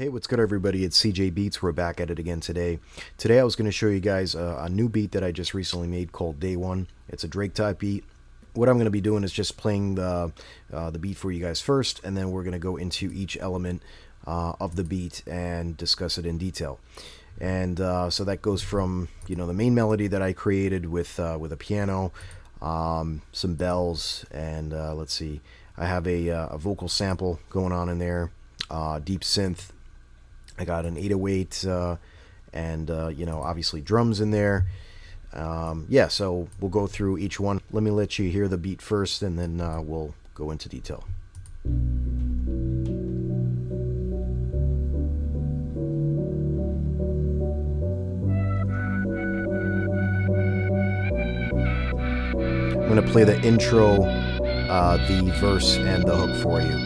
Hey, what's good, everybody? It's CJ Beatz. We're back at it again today. Today I was going to show you guys a new beat that I just recently made called Day One. It's a Drake type beat. What I'm going to be doing is just playing the beat for you guys first, and then we're going to go into each element of the beat and discuss it in detail. And so that goes from the main melody that I created with a piano, some bells, and let's see, I have a vocal sample going on in there, deep synth. I got an 808 and obviously drums in there. Yeah, so we'll go through each one. Let me let you hear the beat first, and then we'll go into detail. I'm going to play the intro, the verse, and the hook for you.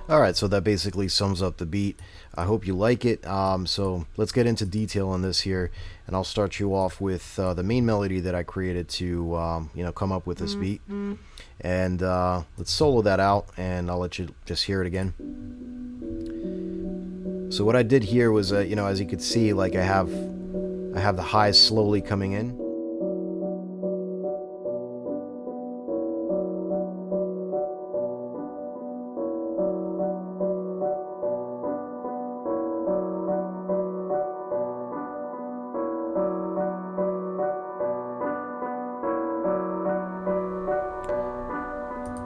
Alright, so that basically sums up the beat. I hope you like it. So let's get into detail on this here, and I'll start you off with the main melody that I created to come up with this beat. And let's solo that out, and I'll let you just hear it again. So what I did here was, as you could see, like I have the highs slowly coming in.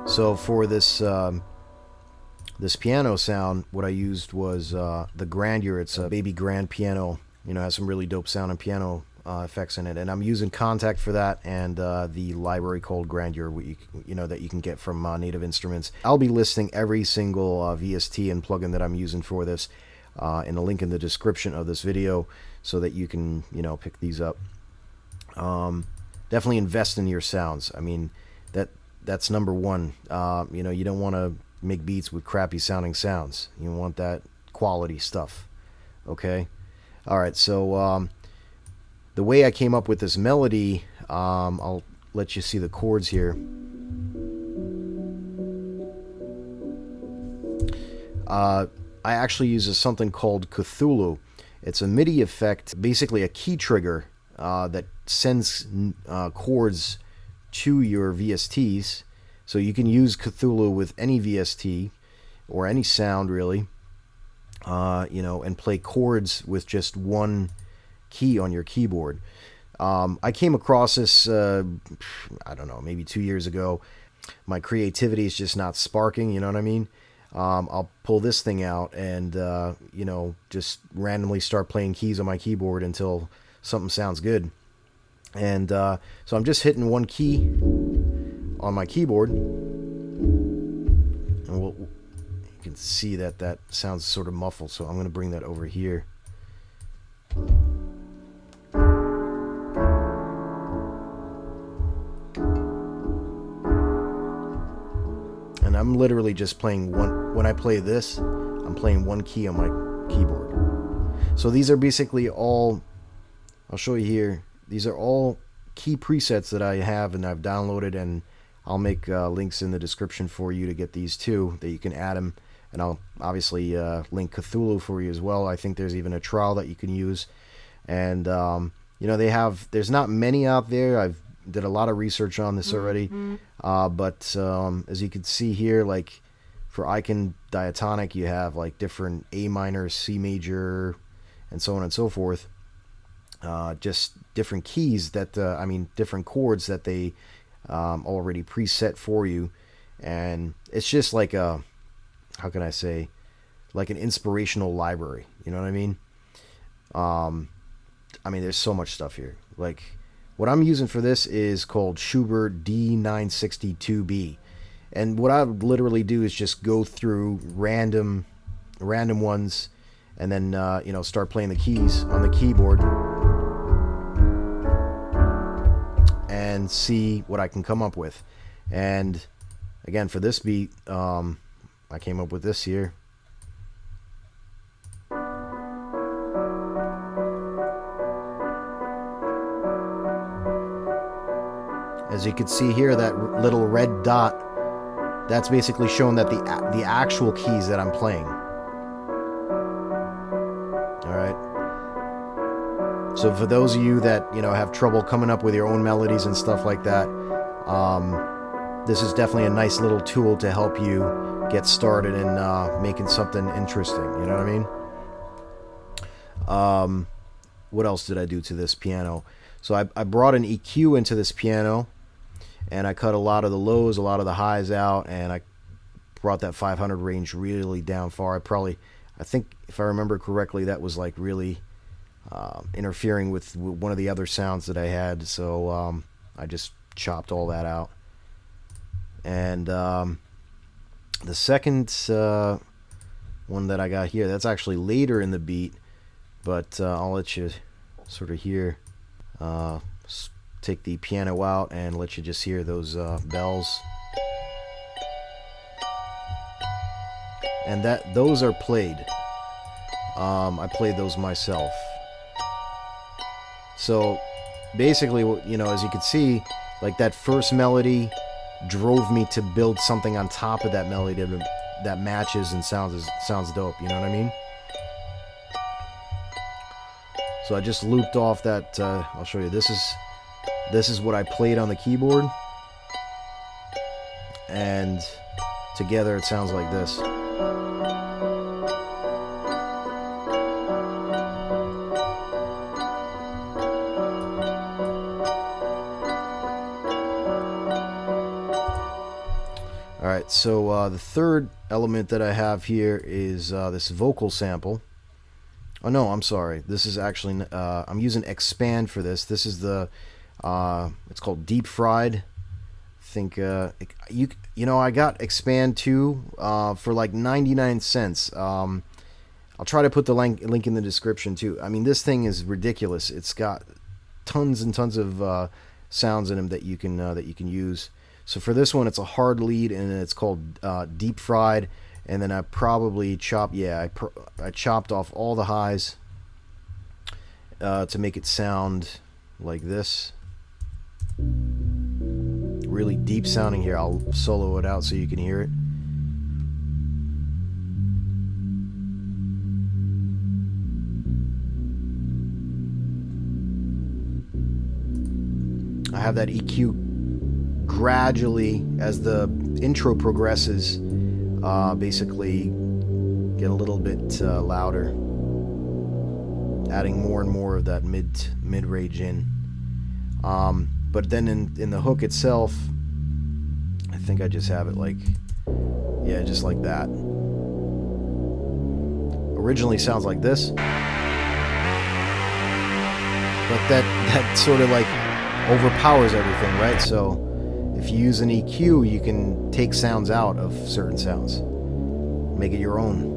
So for this this piano sound, what I used was the Grandeur. It's a baby grand piano. Has some really dope sound and piano effects in it. And I'm using Contact for that, and the library called Grandeur, that you can get from Native Instruments. I'll be listing every single VST and plugin that I'm using for this in a link in the description of this video, so that you can pick these up. Definitely invest in your sounds. I mean, that's number one. You don't want to make beats with crappy sounding sounds. You want that quality stuff. Okay? Alright, so the way I came up with this melody, I'll let you see the chords here. I actually use something called Cthulhu. It's a MIDI effect, basically a key trigger that sends chords to your VSTs. So you can use Cthulhu with any VST or any sound, really, and play chords with just one key on your keyboard. I came across this, I don't know, maybe 2 years ago. My creativity is just not sparking, you know what I mean? I'll pull this thing out and, just randomly start playing keys on my keyboard until something sounds good. And so I'm just hitting one key on my keyboard, and you can see that sounds sort of muffled, so I'm going to bring that over here. I'm literally just playing one. When I play this, I'm playing one key on my keyboard. So these are basically all, I'll show you here, these are all key presets that I have and I've downloaded, and I'll make links in the description for you to get these too, that you can add them. And I'll obviously link Cthulhu for you as well. I think there's even a trial that you can use. And, you know, there's not many out there. I've did a lot of research on this already. But as you can see here, like for Icon diatonic, you have like different A minor, C major, and so on and so forth. Just different keys that, different chords that they already preset for you. And it's just like a, how can I say, like an inspirational library. You know what I mean? There's so much stuff here. Like, what I'm using for this is called Schubert D962B. And what I would literally do is just go through random ones and then, start playing the keys on the keyboard and see what I can come up with. And again, for this beat, I came up with this here. As you can see here, that little red dot, that's basically showing that the actual keys that I'm playing. All right. So for those of you that, have trouble coming up with your own melodies and stuff like that, this is definitely a nice little tool to help you get started in making something interesting. You know what I mean? What else did I do to this piano? So I brought an EQ into this piano, and I cut a lot of the lows, a lot of the highs out, and I brought that 500 range really down far. I think if I remember correctly, that was like really interfering with one of the other sounds that I had. So I just chopped all that out. And the second one that I got here, that's actually later in the beat, but I'll let you sort of hear, take the piano out and let you just hear those bells. And those are played. I played those myself. So basically, as you can see, like that first melody drove me to build something on top of that melody that matches and sounds dope. You know what I mean? So I just looped off that. I'll show you. This is what I played on the keyboard, and together it sounds like this. Alright, so the third element that I have here is this vocal sample. Oh no, I'm sorry. This is actually, I'm using Expand for this. This is the, it's called Deep Fried. I think, I got Expand 2 for like 99 cents. I'll try to put the link in the description too. I mean, this thing is ridiculous. It's got tons and tons of sounds in them that you can use. So for this one, it's a hard lead, and it's called Deep Fried. And then I probably chopped, I chopped off all the highs to make it sound like this. Really deep sounding here. I'll solo it out so you can hear it. I have that EQ gradually, as the intro progresses, basically get a little bit louder, adding more and more of that mid-range in. But then in the hook itself, I think I just have it like, just like that. Originally sounds like this, but that sort of like overpowers everything, right? So if you use an EQ, you can take sounds out of certain sounds, make it your own.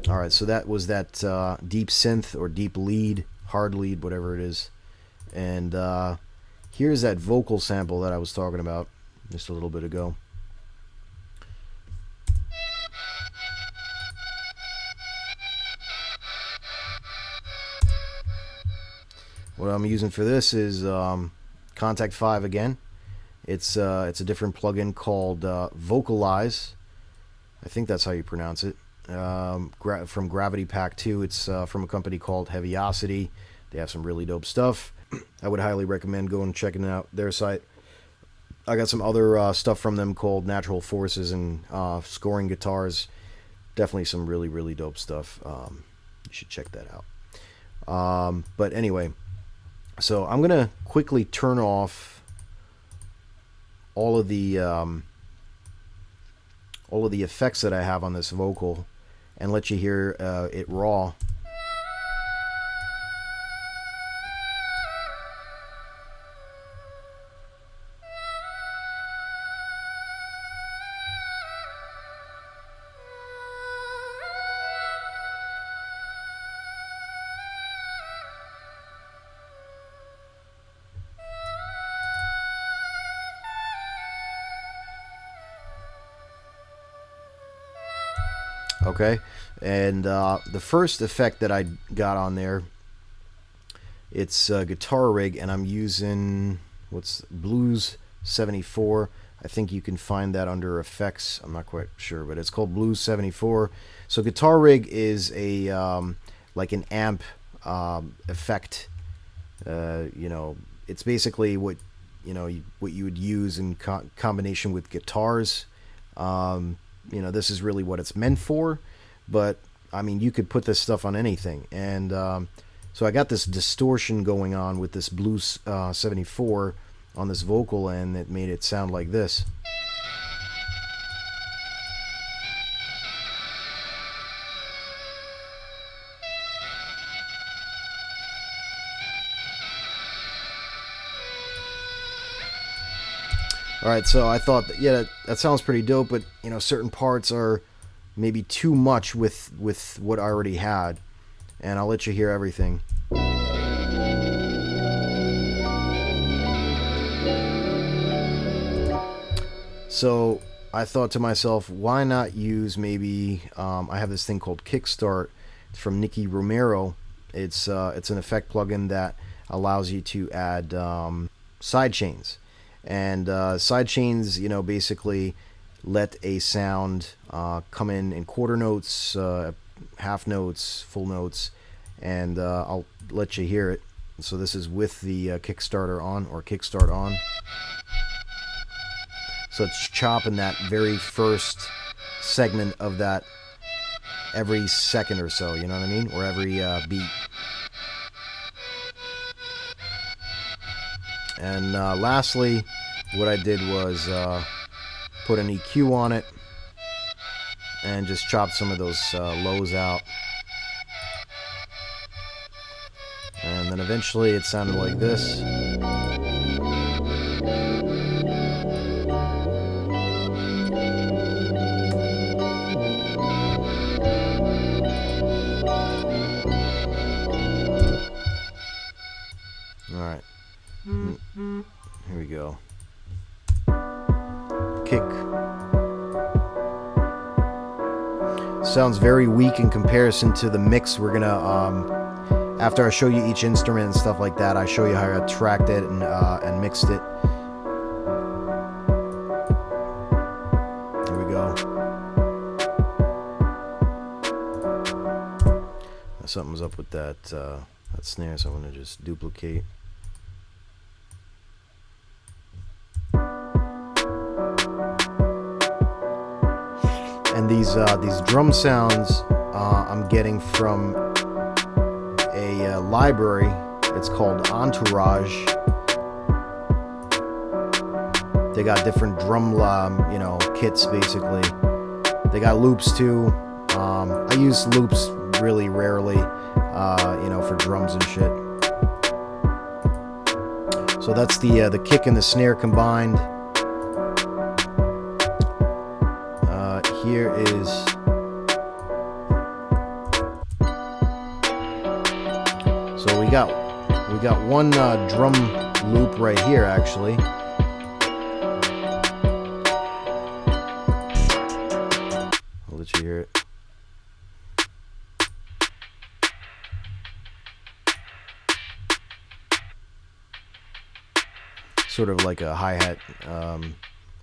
All right. So that was that deep synth or deep lead, hard lead, whatever it is. And here's that vocal sample that I was talking about just a little bit ago. What I'm using for this is Contact 5 again. It's a different plugin called Vocalize. I think that's how you pronounce it. From Gravity Pack 2. It's from a company called Heaviosity. They have some really dope stuff. I would highly recommend going and checking out their site. I got some other stuff from them called Natural Forces and Scoring Guitars. Definitely some really, really dope stuff. You should check that out. But anyway, so I'm going to quickly turn off all of the effects that I have on this vocal and let you hear it raw. Okay, and the first effect that I got on there, it's Guitar Rig, and I'm using Blues 74. I think you can find that under effects. I'm not quite sure, but it's called Blues 74. So Guitar Rig is a like an amp effect. It's basically what you would use in combination with guitars. This is really what it's meant for, but I mean, you could put this stuff on anything. And so I got this distortion going on with this Blues 74 on this vocal, and it made it sound like this. Alright, so I thought that, yeah, that sounds pretty dope, but, certain parts are maybe too much with what I already had. And I'll let you hear everything. So I thought to myself, why not use maybe, I have this thing called Kickstart from Nicky Romero. It's an effect plugin that allows you to add sidechains. And sidechains, basically let a sound come in quarter notes, half notes, full notes, and I'll let you hear it. So this is with the Kickstarter on, or Kickstart on. So it's chopping that very first segment of that every second or so, you know what I mean? Or every beat. And lastly, what I did was put an EQ on it and just chopped some of those lows out. And then eventually it sounded like this. Alright. Here we go. Kick. Sounds very weak in comparison to the mix. We're gonna after I show you each instrument and stuff like that, I show you how I tracked it and mixed it. Here we go. Something's up with that snare, so I'm gonna just duplicate. And these drum sounds I'm getting from a library. It's called Entourage. They got different drum kits basically. They got loops too. I use loops really rarely, for drums and shit. So that's the kick and the snare combined. Here is so we got one drum loop right here, actually. I'll let you hear it. Sort of like a hi-hat, and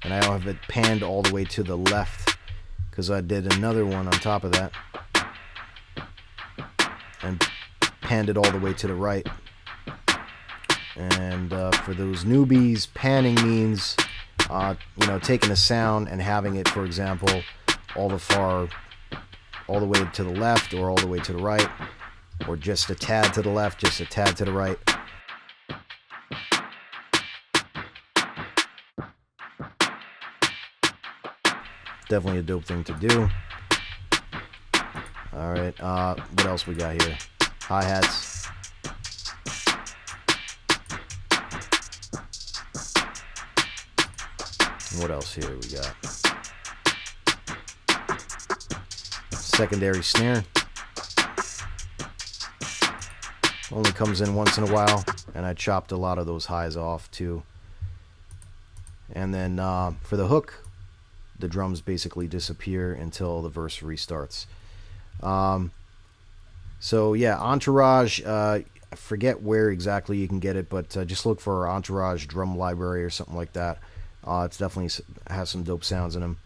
I have it panned all the way to the left because I did another one on top of that and panned it all the way to the right. And for those newbies, panning means you know, taking a sound and having it, for example, all the way to the left, or all the way to the right, or just a tad to the left, just a tad to the right. Definitely a dope thing to do. Alright, what else we got here? Hi-hats. What else here we got? Secondary snare. Only comes in once in a while, and I chopped a lot of those highs off too. And then for the hook, the drums basically disappear until the verse restarts. So yeah, Entourage, I forget where exactly you can get it, but just look for Entourage drum library or something like that. It's definitely has some dope sounds in them.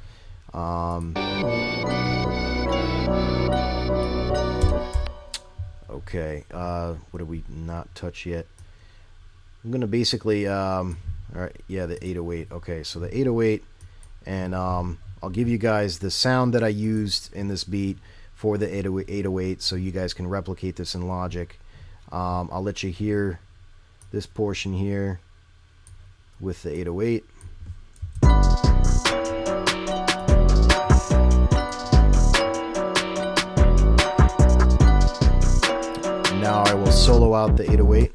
Okay, what did we not touch yet? I'm gonna basically, all right, yeah, the 808. Okay, so the 808, and I'll give you guys the sound that I used in this beat for the 808, so you guys can replicate this in Logic. I'll let you hear this portion here with the 808. Now I will solo out the 808.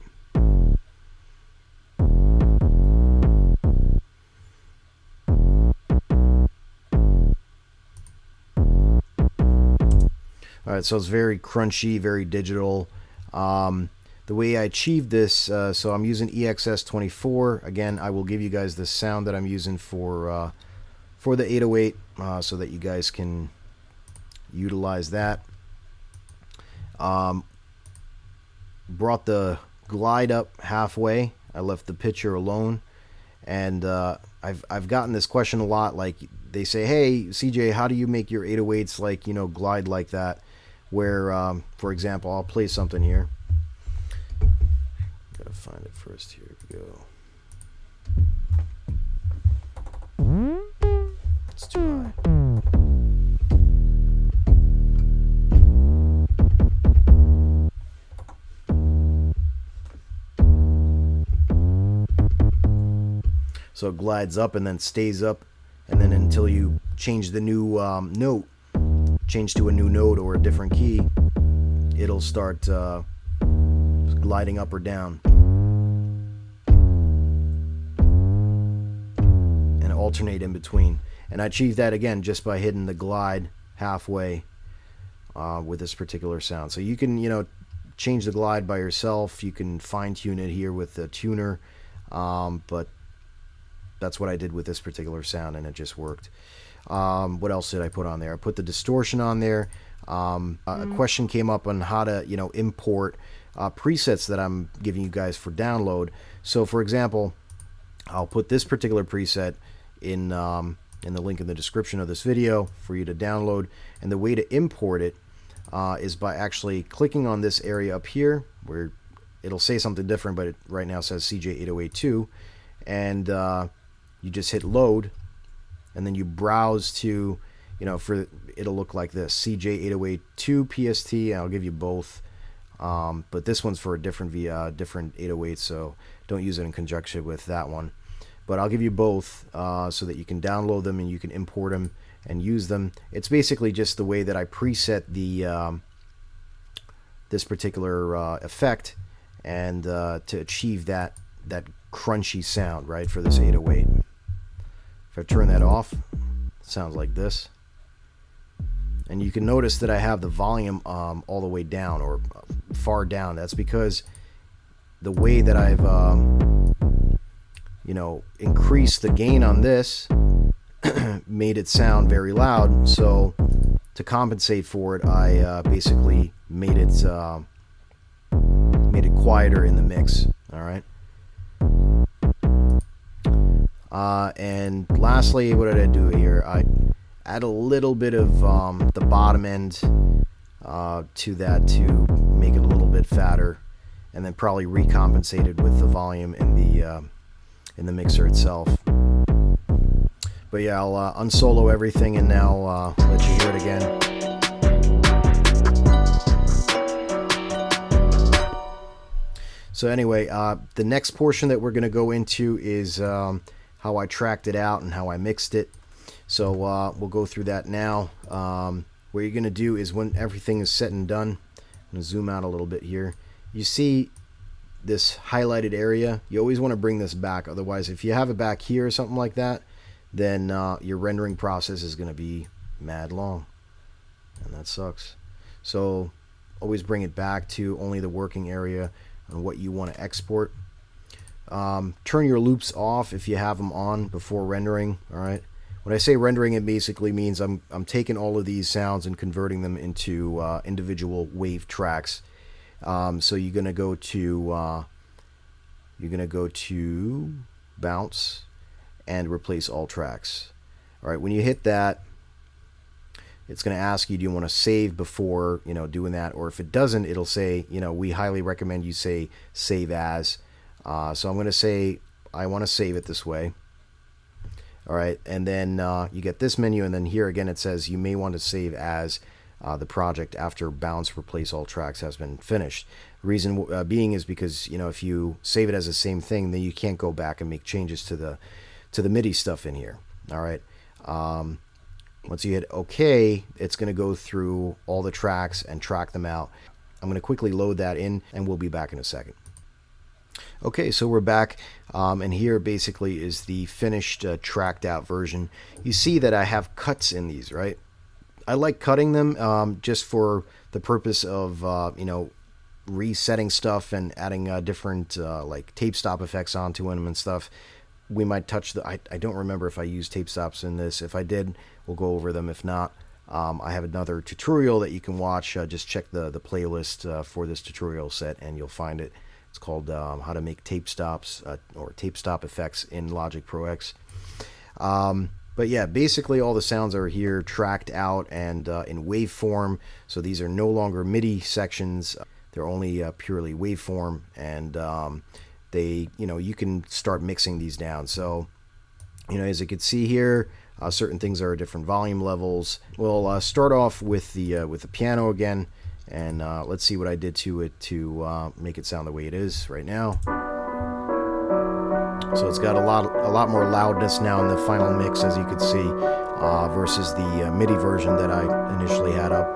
Alright, so it's very crunchy, very digital. The way I achieved this, so I'm using EXS24. Again, I will give you guys the sound that I'm using for the 808, so that you guys can utilize that. Brought the glide up halfway. I left the pitcher alone, and I've gotten this question a lot. Like, they say, "Hey, CJ, how do you make your 808s like, you know, glide like that?" Where, for example, I'll play something here. Gotta find it first. Here we go. It's too high. So it glides up and then stays up, and then until you change the new note, change to a new note or a different key, it'll start gliding up or down and alternate in between. And I achieved that again just by hitting the glide halfway with this particular sound. So you can, you know, change the glide by yourself. You can fine tune it here with the tuner, but that's what I did with this particular sound, and it just worked. What else did I put on there? I put the distortion on there. A question came up on how to, you know, import presets that I'm giving you guys for download. So, for example, I'll put this particular preset in the link in the description of this video for you to download. And the way to import it is by actually clicking on this area up here, where it'll say something different, but it right now says CJ8082, and you just hit load, and then you browse to, you know, it'll look like this, CJ8082 PST. I'll give you both, but this one's for a different 808, so don't use it in conjunction with that one. But I'll give you both so that you can download them and you can import them and use them. It's basically just the way that I preset the this particular effect, and to achieve that crunchy sound, right, for this 808. If I turn that off, it sounds like this. And you can notice that I have the volume all the way down, or far down. That's because the way that I've increase the gain on this, made it sound very loud. So to compensate for it, I basically made it quieter in the mix. All right. And lastly, what did I do here? I add a little bit of the bottom end to that to make it a little bit fatter, and then probably recompensated with the volume in the mixer itself. But yeah, I'll unsolo everything and now let you hear it again. So anyway, the next portion that we're going to go into is how I tracked it out and how I mixed it. So we'll go through that now. What you're going to do is, when everything is said and done, I'm going to zoom out a little bit here. You see this highlighted area? You always want to bring this back. Otherwise, if you have it back here or something like that, then your rendering process is going to be mad long. And that sucks. So always bring it back to only the working area and what you want to export. Turn your loops off if you have them on before rendering. All right. When I say rendering, it basically means I'm taking all of these sounds and converting them into individual wave tracks. So you're gonna go to bounce and replace all tracks. All right. When you hit that, it's going to ask you, do you want to save before doing that, or if it doesn't, it'll say we highly recommend you say save as. So I'm going to say I want to save it this way. All right, and then you get this menu, and then here again it says you may want to save as the project after bounce replace all tracks has been finished. The reason being is because if you save it as the same thing, then you can't go back and make changes to the MIDI stuff in here. All right. Once you hit OK, it's going to go through all the tracks and track them out. I'm going to quickly load that in, and we'll be back in a second. Okay, so we're back, and here basically is the finished tracked out version. You see that I have cuts in these, right? I like cutting them just for the purpose of resetting stuff and adding different like tape stop effects onto them and stuff. We might touch I don't remember if I used tape stops in this. If I did, we'll go over them. If not, I have another tutorial that you can watch. Just check the playlist for this tutorial set and you'll find it. It's called how to make tape stops or tape stop effects in Logic Pro X. But yeah, basically all the sounds are here tracked out and in waveform. So these are no longer MIDI sections. They're only purely waveform, and you can start mixing these down. So as you can see here, certain things are at different volume levels. We'll start off with the piano again, and let's see what I did to it to make it sound the way it is right now. So it's got a lot more loudness now in the final mix, as you can see, versus the MIDI version that I initially had up.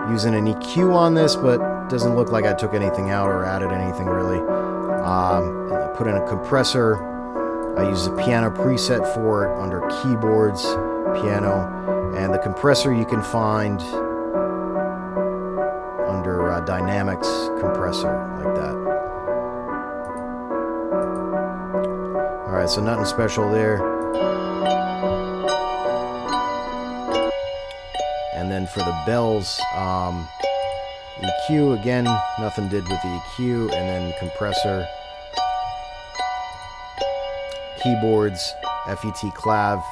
Using an EQ on this, but doesn't look like I took anything out or added anything really. I put in a compressor. I use a piano preset for it under keyboards, piano, and the compressor you can find under dynamics compressor, like that. Alright, so nothing special there. And then for the bells, EQ, again, nothing did with the EQ, and then compressor, keyboards, FET clav,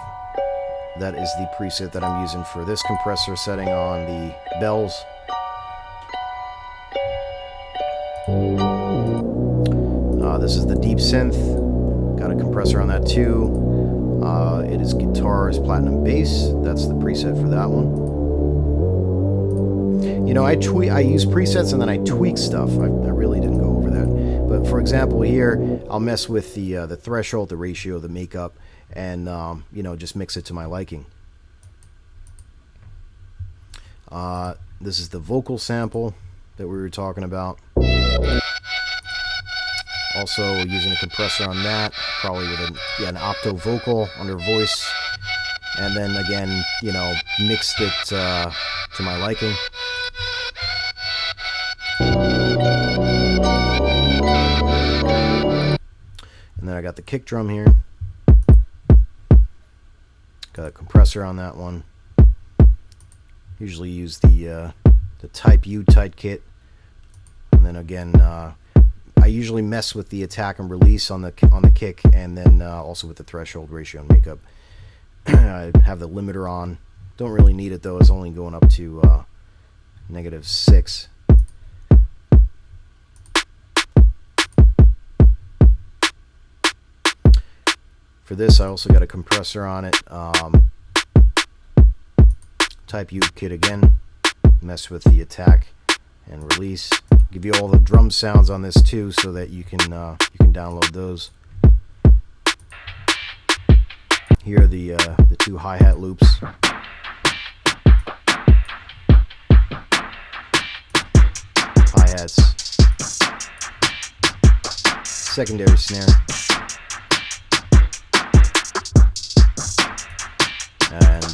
that is the preset that I'm using for this compressor setting on the bells. This is the deep synth, got a compressor on that too. It is guitars, platinum bass, that's the preset for that one. I use presets and then I tweak stuff. I really didn't go over that. But for example here, I'll mess with the threshold, the ratio, the makeup, and just mix it to my liking. This is the vocal sample that we were talking about. Also using a compressor on that, probably with an opto vocal under voice, and then again, mixed it to my liking. And then I got the kick drum here. Got a compressor on that one. Usually use the Type U tight kit. And then again, I usually mess with the attack and release on the kick, and then also with the threshold ratio and makeup. I have the limiter on. Don't really need it though. It's only going up to -6. For this, I also got a compressor on it. Type U kit again. Mess with the attack and release. Give you all the drum sounds on this too, so that you can download those. Here are the 2 hi-hat loops. Hi-hats. Secondary snare. And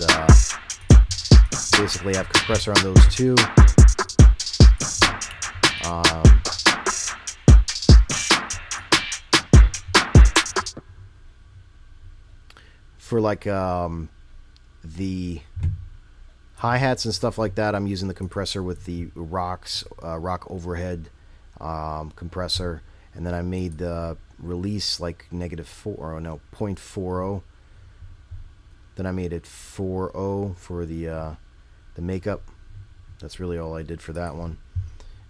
basically I have compressor on those two. For like the hi-hats and stuff like that, I'm using the compressor with the rock overhead compressor, and then I made the release like -0.40. Then I made it 4.0 for the makeup. That's really all I did for that one.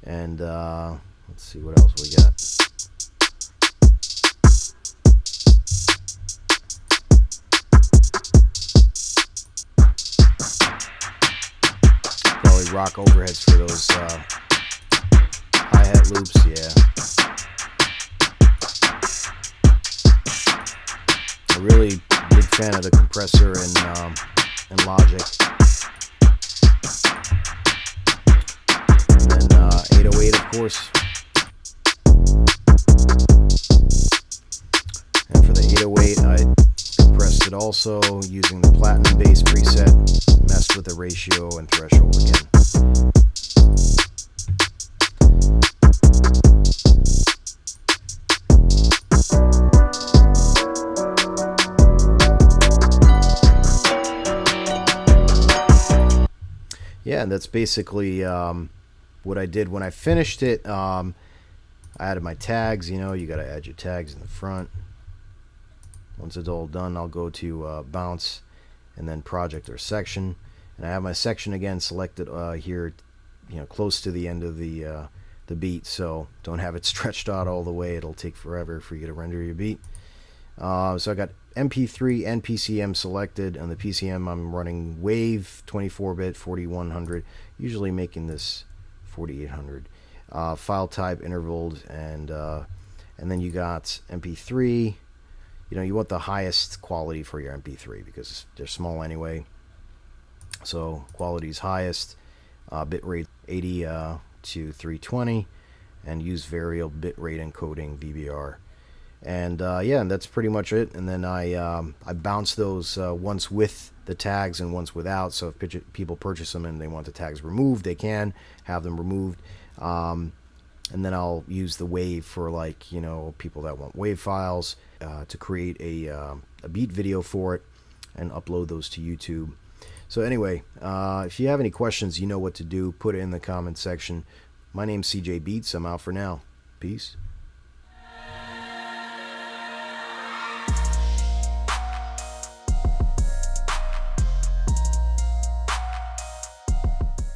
And let's see what else we got. Probably rock overheads for those hi-hat loops, yeah. A really big fan of the compressor and Logic. And then 808, of course. And for the 808, I compressed it also using the Platinum Bass preset. Messed with the ratio and threshold again. Yeah, and that's basically what I did when I finished it. I added my tags. You know, you got to add your tags in the front. Once it's all done, I'll go to bounce and then project or section, and I have my section again selected here, you know, close to the end of the beat, so don't have it stretched out all the way. It'll take forever for you to render your beat. So I got MP3 and PCM selected. On the PCM, I'm running Wave 24-bit 4100, usually making this 4800. File type intervaled, and then you got MP3. You know, you want the highest quality for your MP3 because they're small anyway. So quality is highest, bitrate 80 to 320, and use variable bitrate encoding VBR. And yeah, and that's pretty much it. And then I bounce those once with the tags and once without. So if people purchase them and they want the tags removed, they can have them removed. And then I'll use the wave for, like, you know, people that want wave files to create a beat video for it and upload those to YouTube. So anyway, if you have any questions, you know what to do. Put it in the comment section. My name's CJ Beatz. I'm out for now. Peace.